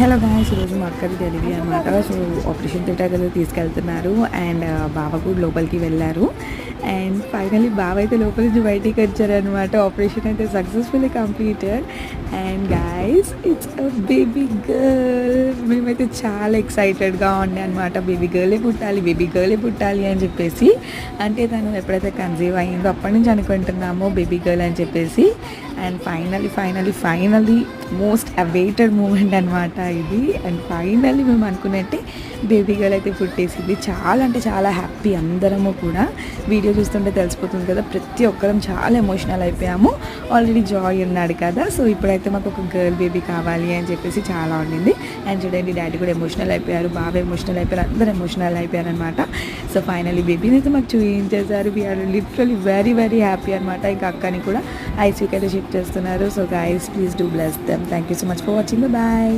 Hello guys, ఈరోజు మా అక్కది డెలివరీ అనమాట. సో ఆపరేషన్ థియేటర్ తీసుకెళ్తున్నారు అండ్ బావ కూడా లోపలికి వెళ్ళారు. అండ్ ఫైనలీ బావ అయితే లోపల నుంచి బయటికి వచ్చారనమాట. ఆపరేషన్ అయితే successfully completed. And guys, it's a baby girl. మేమైతే చాలా ఎక్సైటెడ్గా ఉండే అనమాట. బేబీ గర్లే పుట్టాలి అని చెప్పేసి. అంటే తను ఎప్పుడైతే కన్సీవ్ అయ్యిందో అప్పటి నుంచి అనుకుంటున్నామో బేబీ గర్ల్ అని చెప్పేసి. And finally most awaited moment అనమాట ఇది. అండ్ ఫైనల్లీ మేము అనుకున్నట్టే బేబీ గర్ల్ అయితే పుట్టేసింది. చాలా అంటే చాలా హ్యాపీ. అందరము కూడా వీడియో చూస్తుంటే తెలిసిపోతుంది కదా, ప్రతి ఒక్కరం చాలా ఎమోషనల్ అయిపోయాము. ఆల్రెడీ జాయ్ ఉన్నాడు కదా, సో ఇప్పుడైతే మాకు ఒక గర్ల్ బేబీ కావాలి అని చెప్పేసి చాలా ఉండింది. అండ్ చూడండి, డాడీ కూడా ఎమోషనల్ అయిపోయారు, బాబా ఎమోషనల్ అయిపోయారు, అందరూ ఎమోషనల్ అయిపోయారు అనమాట. సో ఫైనలీ బేబీని అయితే మాకు చూపించేశారు. వీఆర్ లిటరలీ వెరీ హ్యాపీ అనమాట. ఇంకా అక్కని కూడా ఐసీయూకి అయితే షిఫ్ట్ చేస్తున్నారు. So guys, please do bless them. Thank you so much for watching. Bye.